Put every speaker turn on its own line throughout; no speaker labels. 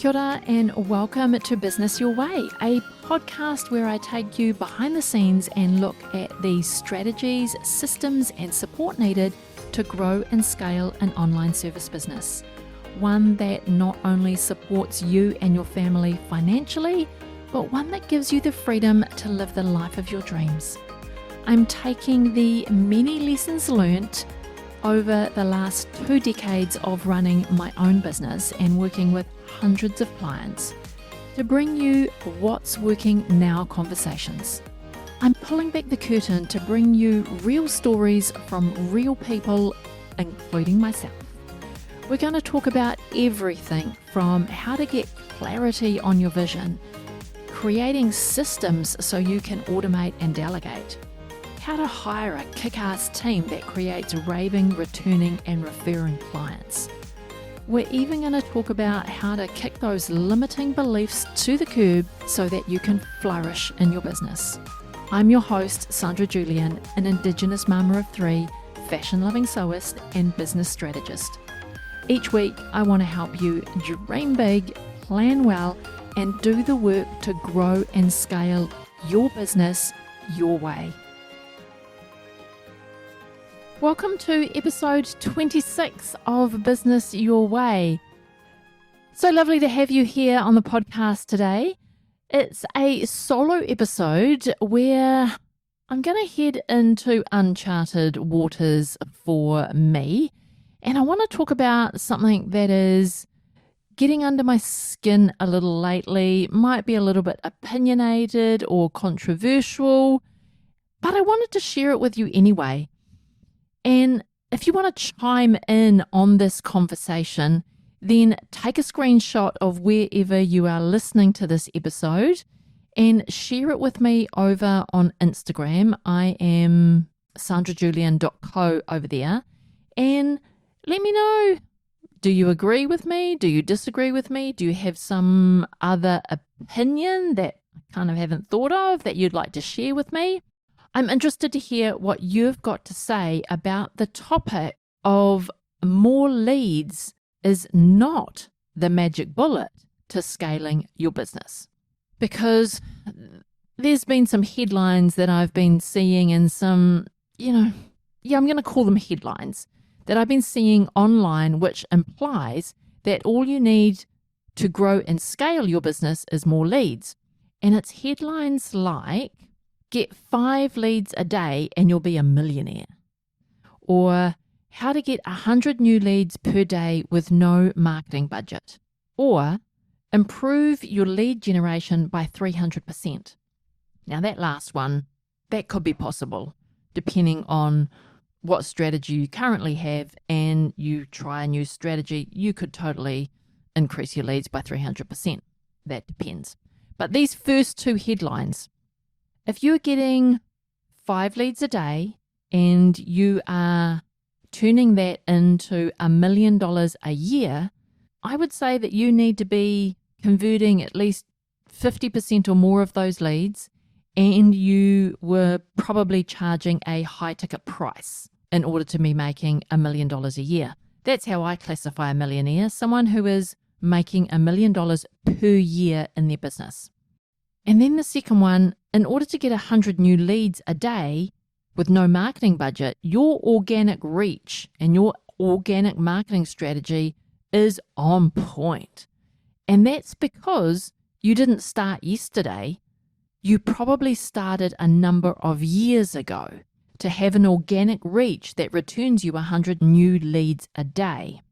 Kia ora and welcome to Business Your Way, a podcast where I take you behind the scenes and look at the strategies, systems and support needed to grow and scale an online service business. One that not only supports you and your family financially, but one that gives you the freedom to live the life of your dreams. I'm taking the many lessons learnt over the last 2 decades of running my own business and working with hundreds of clients to bring you what's working now conversations. I'm pulling back the curtain to bring you real stories from real people, including myself. We're going to talk about everything from how to get clarity on your vision, creating systems so you can automate and delegate, how to hire a kick-ass team that creates raving, returning and referring clients. We're even going to talk about how to kick those limiting beliefs to the curb so that you can flourish in your business. I'm your host, Sandra Julian, an Indigenous mama of 3, fashion-loving sewist and business strategist. Each week, I want to help you dream big, plan well, and do the work to grow and scale your business your way. Welcome to episode 26 of Business Your Way. So lovely to have you here on the podcast today. It's a solo episode where I'm going to head into uncharted waters for me. And I want to talk about something that is getting under my skin a little lately, might be a little bit opinionated or controversial, but I wanted to share it with you anyway. And if you want to chime in on this conversation, then take a screenshot of wherever you are listening to this episode and share it with me over on Instagram. I am sandrajulian.co over there. And let me know, do you agree with me? Do you disagree with me? Do you have some other opinion that I kind of haven't thought of that you'd like to share with me? I'm interested to hear what you've got to say about the topic of more leads is not the magic bullet to scaling your business. Because there's been some headlines that I've been seeing and some, I'm going to call them headlines that I've been seeing online, which implies that all you need to grow and scale your business is more leads. And it's headlines like, get 5 leads a day and you'll be a millionaire. Or how to get 100 new leads per day with no marketing budget. Or improve your lead generation by 300%. Now that last one, that could be possible depending on what strategy you currently have, and you try a new strategy, you could totally increase your leads by 300%. That depends. But these first 2 headlines, if you're getting 5 leads a day and you are turning that into $1 million a year, I would say that you need to be converting at least 50% or more of those leads, and you were probably charging a high ticket price in order to be making $1 million a year. That's how I classify a millionaire, someone who is making $1 million per year in their business. And then the second one, in order to get 100 new leads a day with no marketing budget, your organic reach and your organic marketing strategy is on point. And that's because you didn't start yesterday. You probably started a number of years ago to have an organic reach that returns you 100 new leads a day.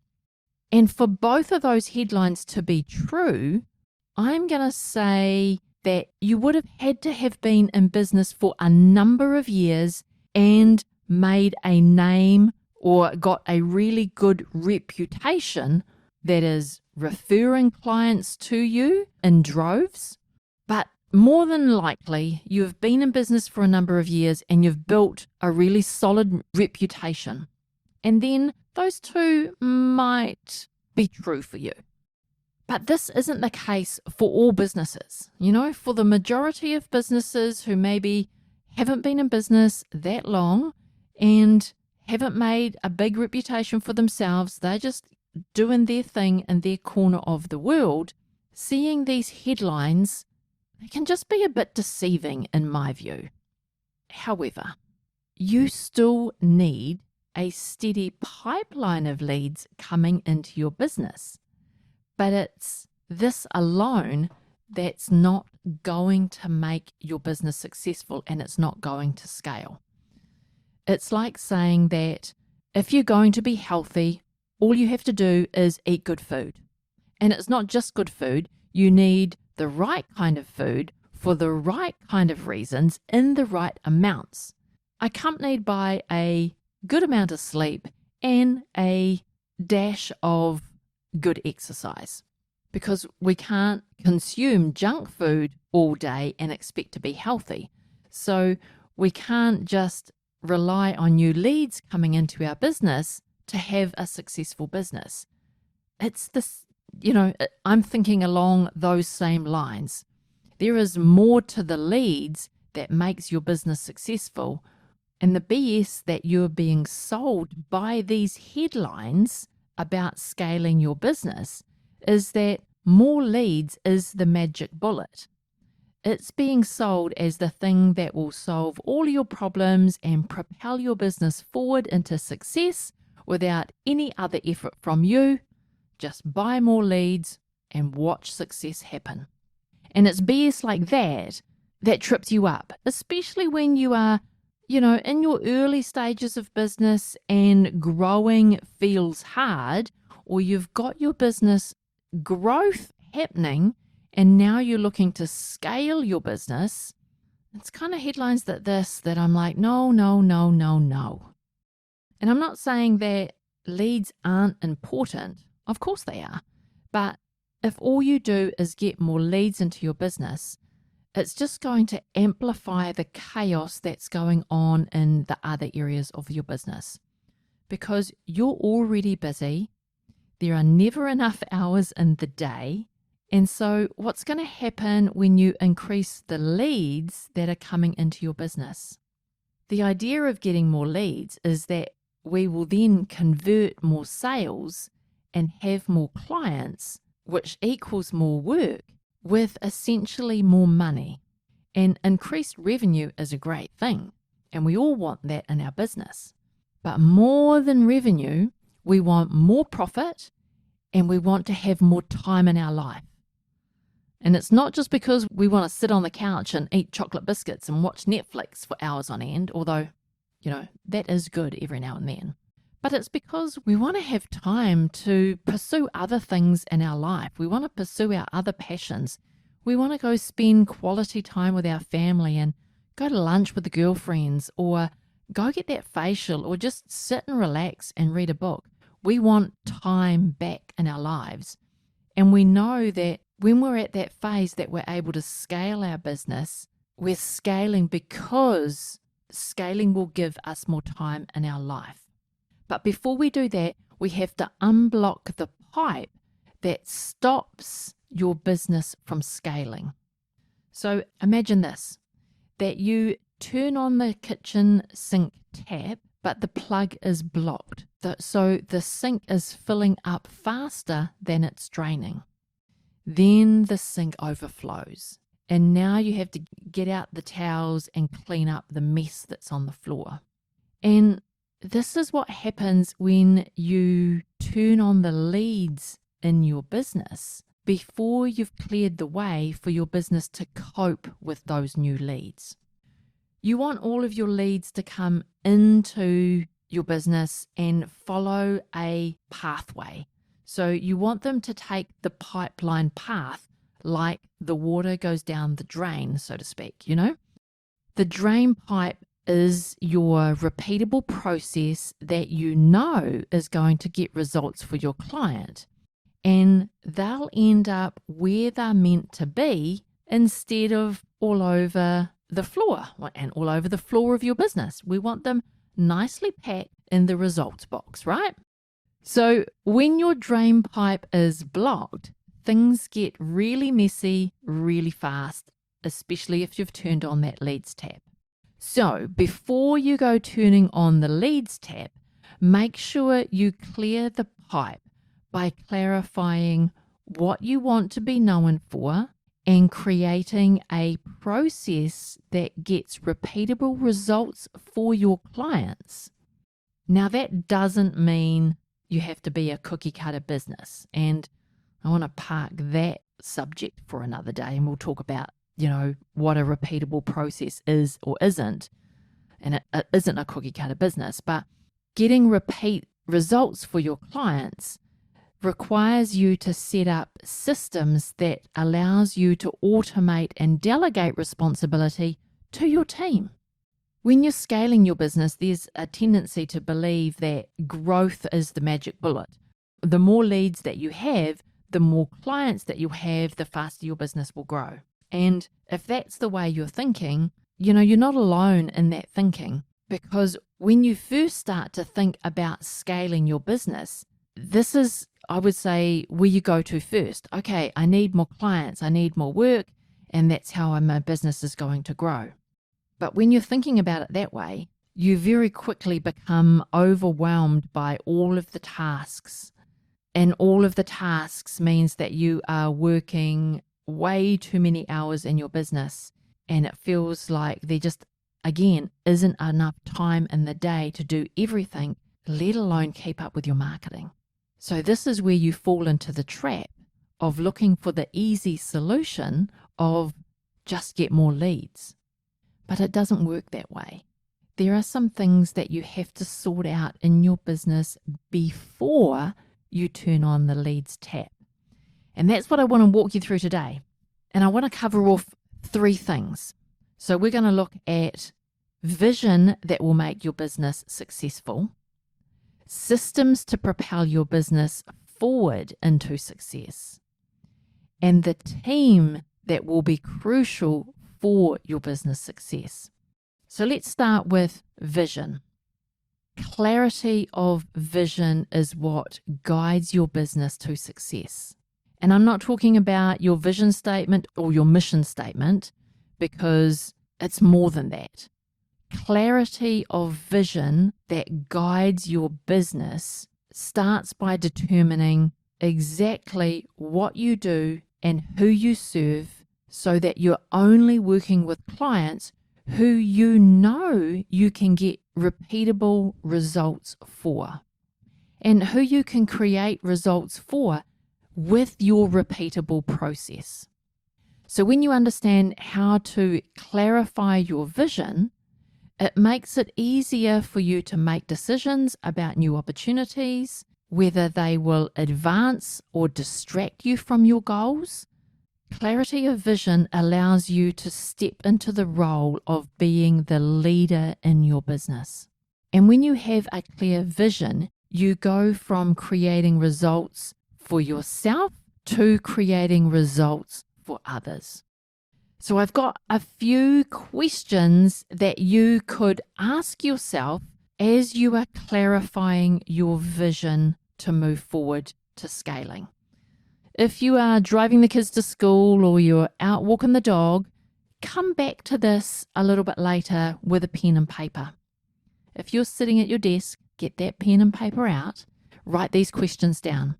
And for both of those headlines to be true, I'm going to say that you would have had to have been in business for a number of years and made a name or got a really good reputation that is referring clients to you in droves. But more than likely, you've been in business for a number of years and you've built a really solid reputation. And then those 2 might be true for you. But this isn't the case for all businesses. For the majority of businesses who maybe haven't been in business that long and haven't made a big reputation for themselves, they're just doing their thing in their corner of the world, Seeing these headlines, they can just be a bit deceiving in my view. However, you still need a steady pipeline of leads coming into your business. But it's this alone that's not going to make your business successful, and it's not going to scale. It's like saying that if you're going to be healthy, all you have to do is eat good food. And it's not just good food. You need the right kind of food for the right kind of reasons in the right amounts, accompanied by a good amount of sleep and a dash of good exercise. Because we can't consume junk food all day and expect to be healthy. So we can't just rely on new leads coming into our business to have a successful business. It's this, I'm thinking along those same lines. There is more to the leads that makes your business successful. And the BS that you're being sold by these headlines about scaling your business is that more leads is the magic bullet. It's being sold as the thing that will solve all your problems and propel your business forward into success without any other effort from you. Just buy more leads and watch success happen. And it's BS like that that trips you up, especially when you are, in your early stages of business and growing feels hard, or you've got your business growth happening and now you're looking to scale your business. It's kind of headlines that I'm like, no. And I'm not saying that leads aren't important. Of course they are. But if all you do is get more leads into your business, it's just going to amplify the chaos that's going on in the other areas of your business. Because you're already busy. There are never enough hours in the day. And so what's going to happen when you increase the leads that are coming into your business? The idea of getting more leads is that we will then convert more sales and have more clients, which equals more work with essentially more money. And increased revenue is a great thing. And we all want that in our business. But more than revenue, we want more profit, and we want to have more time in our life. And it's not just because we want to sit on the couch and eat chocolate biscuits and watch Netflix for hours on end, although, that is good every now and then. But it's because we want to have time to pursue other things in our life. We want to pursue our other passions. We want to go spend quality time with our family and go to lunch with the girlfriends, or go get that facial, or just sit and relax and read a book. We want time back in our lives. And we know that when we're at that phase that we're able to scale our business, we're scaling because scaling will give us more time in our life. But before we do that, we have to unblock the pipe that stops your business from scaling. So imagine this, that you turn on the kitchen sink tap, but the plug is blocked. So the sink is filling up faster than it's draining. Then the sink overflows. And now you have to get out the towels and clean up the mess that's on the floor. And this is what happens when you turn on the leads in your business before you've cleared the way for your business to cope with those new leads. You want all of your leads to come into your business and follow a pathway. So you want them to take the pipeline path, like the water goes down the drain, so to speak, The drain pipe is your repeatable process that is going to get results for your client. And they'll end up where they're meant to be instead of all over the floor and all over the floor of your business. We want them nicely packed in the results box, right? So when your drain pipe is blocked, things get really messy really fast, especially if you've turned on that leads tab. So before you go turning on the leads tab, make sure you clear the pipe by clarifying what you want to be known for, and creating a process that gets repeatable results for your clients. Now, that doesn't mean you have to be a cookie cutter business. And I want to park that subject for another day, and we'll talk about, what a repeatable process is or isn't. And it isn't a cookie cutter business, but getting repeat results for your clients requires you to set up systems that allows you to automate and delegate responsibility to your team. When you're scaling your business, there's a tendency to believe that growth is the magic bullet. The more leads that you have, the more clients that you have, the faster your business will grow. And if that's the way you're thinking, you're not alone in that thinking, because when you first start to think about scaling your business, this is, I would say, where you go to first. Okay, I need more clients, I need more work, and that's how my business is going to grow. But when you're thinking about it that way, you very quickly become overwhelmed by all of the tasks. And all of the tasks means that you are working way too many hours in your business. And it feels like there just, again, isn't enough time in the day to do everything, let alone keep up with your marketing. So this is where you fall into the trap of looking for the easy solution of just get more leads. But it doesn't work that way. There are some things that you have to sort out in your business before you turn on the leads tap. And that's what I want to walk you through today. And I want to cover off 3 things. So we're going to look at vision that will make your business successful, systems to propel your business forward into success, and the team that will be crucial for your business success. So let's start with vision. Clarity of vision is what guides your business to success. And I'm not talking about your vision statement or your mission statement, because it's more than that. Clarity of vision that guides your business starts by determining exactly what you do and who you serve, so that you're only working with clients who you can get repeatable results for, and who you can create results for with your repeatable process. So when you understand how to clarify your vision, it makes it easier for you to make decisions about new opportunities, whether they will advance or distract you from your goals. Clarity of vision allows you to step into the role of being the leader in your business. And when you have a clear vision, you go from creating results for yourself to creating results for others. So I've got a few questions that you could ask yourself as you are clarifying your vision to move forward to scaling. If you are driving the kids to school or you're out walking the dog, come back to this a little bit later with a pen and paper. If you're sitting at your desk, get that pen and paper out, write these questions down.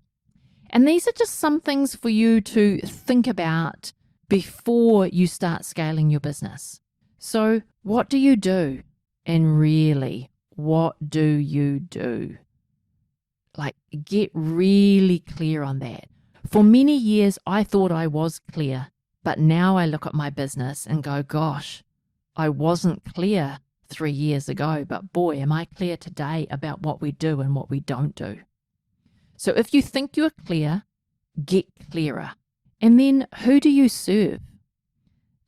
And these are just some things for you to think about before you start scaling your business. So what do you do? And really, what do you do? Like, get really clear on that. For many years, I thought I was clear, but now I look at my business and go, gosh, I wasn't clear 3 years ago, but boy, am I clear today about what we do and what we don't do. So if you think you're clear, get clearer. And then, who do you serve?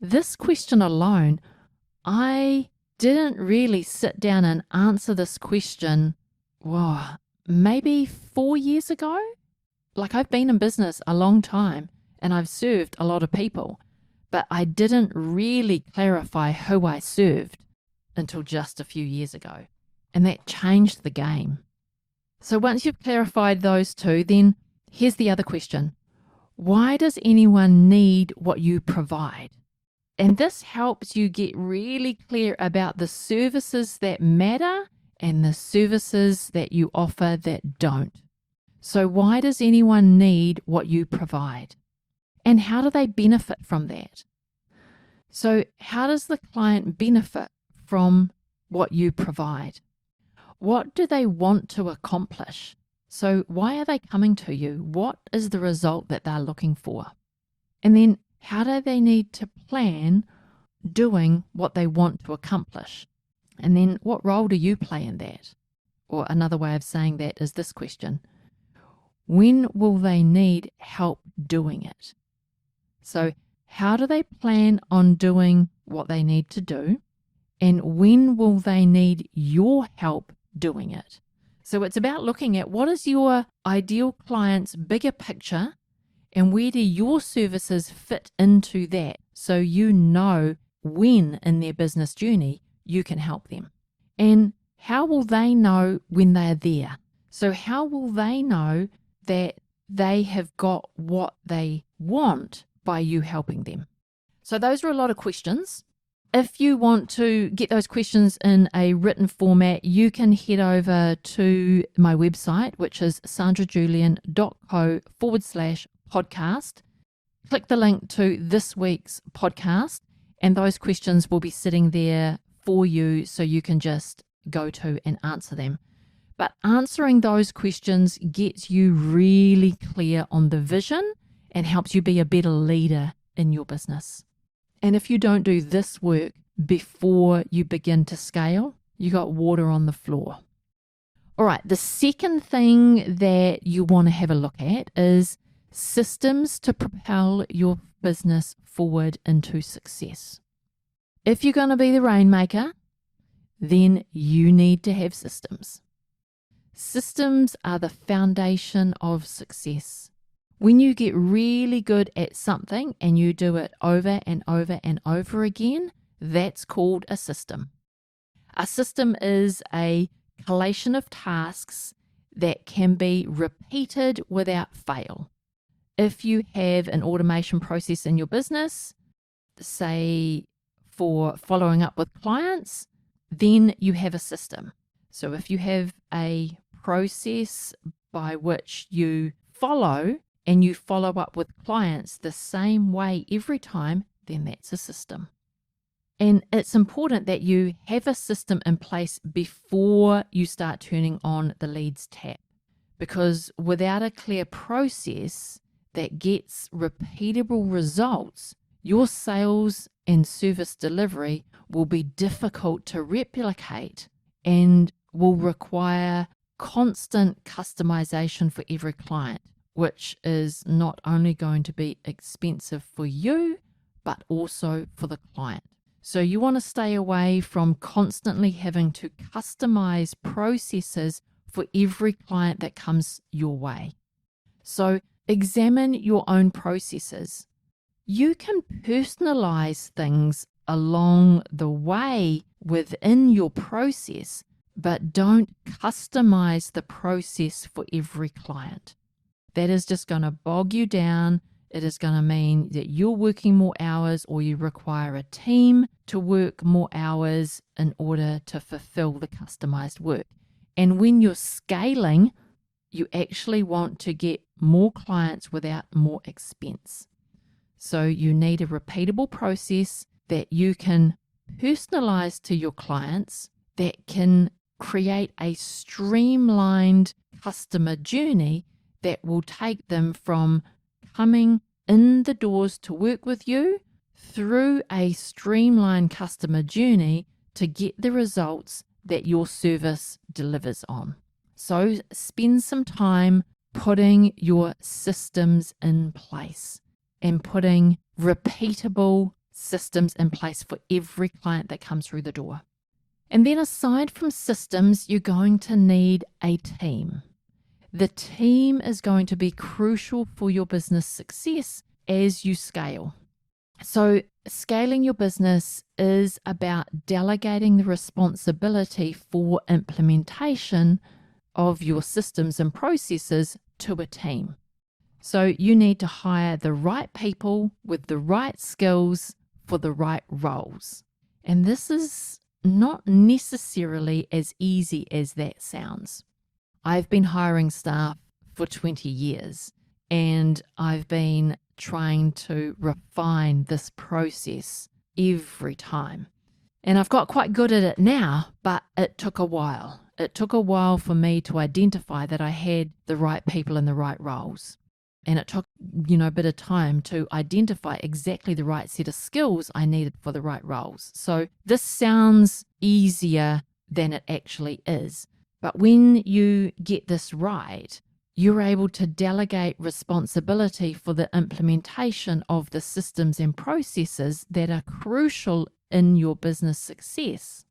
This question alone, I didn't really sit down and answer this question, maybe 4 years ago. Like, I've been in business a long time and I've served a lot of people, but I didn't really clarify who I served until just a few years ago. And that changed the game. So once you've clarified those 2, then here's the other question. Why does anyone need what you provide? And this helps you get really clear about the services that matter and the services that you offer that don't. So why does anyone need what you provide? And how do they benefit from that? So how does the client benefit from what you provide? What do they want to accomplish? So why are they coming to you? What is the result that they're looking for? And then how do they need to plan doing what they want to accomplish? And then what role do you play in that? Or another way of saying that is this question: when will they need help doing it? So how do they plan on doing what they need to do? And when will they need your help doing it? So it's about looking at what is your ideal client's bigger picture and where do your services fit into that, so you know when in their business journey you can help them. And how will they know when they're there? So how will they know that they have got what they want by you helping them? So those are a lot of questions. If you want to get those questions in a written format, you can head over to my website, which is sandrajulian.co/podcast. Click the link to this week's podcast, and those questions will be sitting there for you so you can just go to and answer them. But answering those questions gets you really clear on the vision and helps you be a better leader in your business. And if you don't do this work before you begin to scale, you got water on the floor. All right, the second thing that you want to have a look at is systems to propel your business forward into success. If you're going to be the rainmaker, then you need to have systems. Systems are the foundation of success. When you get really good at something and you do it over and over and over again, that's called a system. A system is a collation of tasks that can be repeated without fail. If you have an automation process in your business, say for following up with clients, then you have a system. So if you have a process by which you follow and you follow up with clients the same way every time, then that's a system. And it's important that you have a system in place before you start turning on the leads tap, because without a clear process that gets repeatable results, your sales and service delivery will be difficult to replicate and will require constant customization for every client, which is not only going to be expensive for you, but also for the client. So you want to stay away from constantly having to customize processes for every client that comes your way. So examine your own processes. You can personalize things along the way within your process, but don't customize the process for every client. That is just going to bog you down. It is going to mean that you're working more hours, or you require a team to work more hours in order to fulfill the customized work. And when you're scaling, you actually want to get more clients without more expense. So you need a repeatable process that you can personalize to your clients, that can create a streamlined customer journey that will take them from coming in the doors to work with you through a streamlined customer journey to get the results that your service delivers on. So spend some time putting your systems in place and putting repeatable systems in place for every client that comes through the door. And then aside from systems, you're going to need a team. The team is going to be crucial for your business success as you scale. So scaling your business is about delegating the responsibility for implementation of your systems and processes to a team. So you need to hire the right people with the right skills for the right roles. And this is not necessarily as easy as that sounds. I've been hiring staff for 20 years. And I've been trying to refine this process every time. And I've got quite good at it now, but it took a while. It took a while for me to identify that I had the right people in the right roles. And it took, a bit of time to identify exactly the right set of skills I needed for the right roles. So this sounds easier than it actually is. But when you get this right, you're able to delegate responsibility for the implementation of the systems and processes that are crucial in your business success.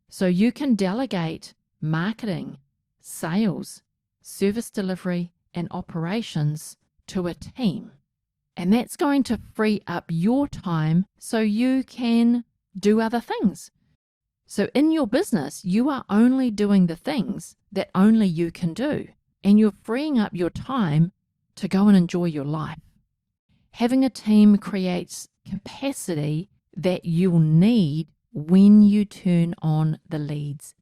So you can delegate marketing, sales, service delivery, and operations to a team. And that's going to free up your time so you can do other things. So in your business, you are only doing the things that only you can do. And you're freeing up your time to go and enjoy your life. Having a team creates capacity that you'll need when you turn on the leads.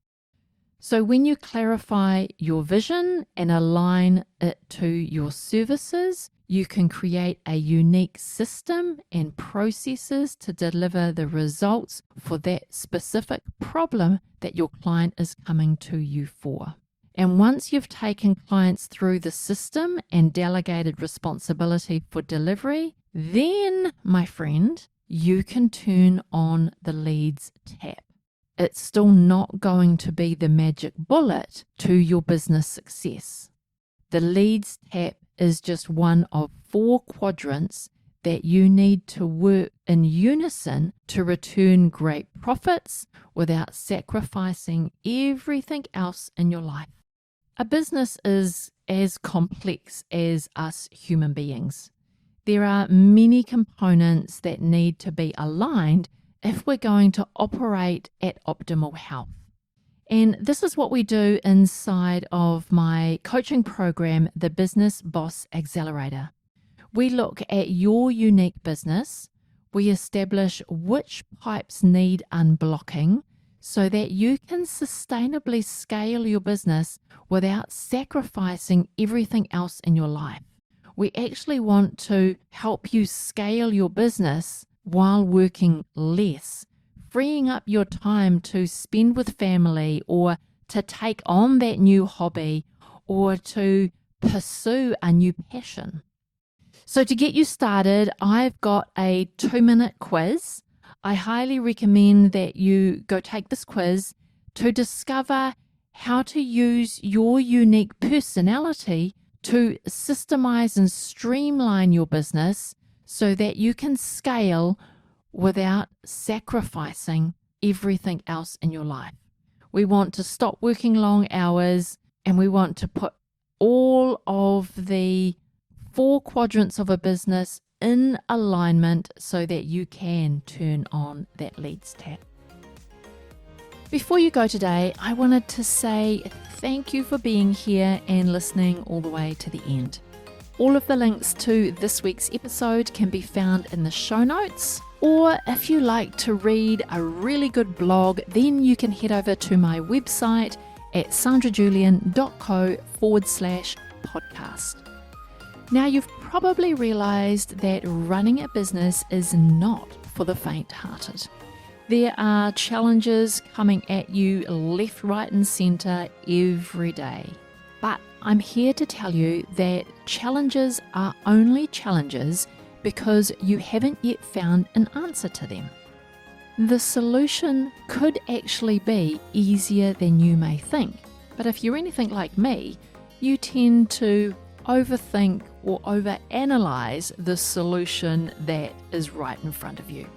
So when you clarify your vision and align it to your services, you can create a unique system and processes to deliver the results for that specific problem that your client is coming to you for. And once you've taken clients through the system and delegated responsibility for delivery, then, my friend, you can turn on the leads tap. It's still not going to be the magic bullet to your business success. The leads tap is just one of 4 quadrants that you need to work in unison to return great profits without sacrificing everything else in your life. A business is as complex as us human beings. There are many components that need to be aligned if we're going to operate at optimal health. And this is what we do inside of my coaching program, the Business Boss Accelerator. We look at your unique business, we establish which pipes need unblocking so that you can sustainably scale your business without sacrificing everything else in your life. We actually want to help you scale your business while working less, freeing up your time to spend with family or to take on that new hobby or to pursue a new passion. So to get you started, I've got a 2-minute quiz. I highly recommend that you go take this quiz to discover how to use your unique personality to systemize and streamline your business so that you can scale without sacrificing everything else in your life. We want to stop working long hours and we want to put all of the 4 quadrants of a business in alignment so that you can turn on that leads tap. Before you go today, I wanted to say thank you for being here and listening all the way to the end. All of the links to this week's episode can be found in the show notes, or if you like to read a really good blog, then you can head over to my website at sandrajulian.co/podcast. Now, you've probably realized that running a business is not for the faint-hearted. There are challenges coming at you left, right, and center every day. But I'm here to tell you that challenges are only challenges because you haven't yet found an answer to them. The solution could actually be easier than you may think. But if you're anything like me, you tend to overthink or overanalyze the solution that is right in front of you.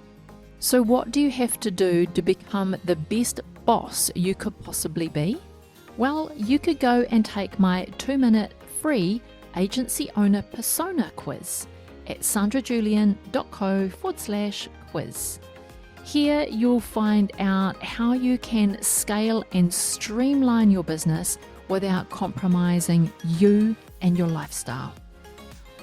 So what do you have to do to become the best boss you could possibly be? Well, you could go and take my 2-minute free agency owner persona quiz at sandrajulian.co/quiz. Here you'll find out how you can scale and streamline your business without compromising you and your lifestyle.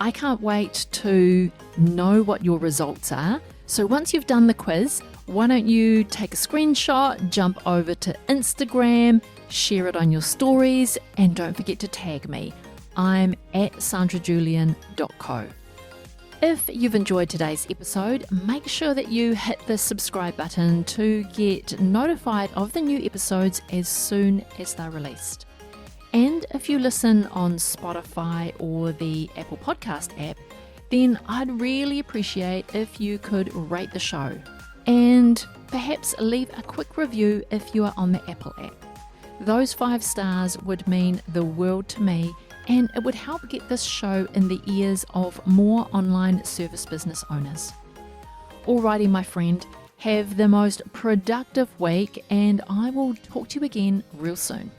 I can't wait to know what your results are. So once you've done the quiz, why don't you take a screenshot, jump over to Instagram, share it on your stories, and don't forget to tag me. I'm at sandrajulian.co. If you've enjoyed today's episode, make sure that you hit the subscribe button to get notified of the new episodes as soon as they're released. And if you listen on Spotify or the Apple Podcast app, then I'd really appreciate if you could rate the show and perhaps leave a quick review if you are on the Apple app. Those 5 stars would mean the world to me, and it would help get this show in the ears of more online service business owners. Alrighty, my friend, have the most productive week, and I will talk to you again real soon.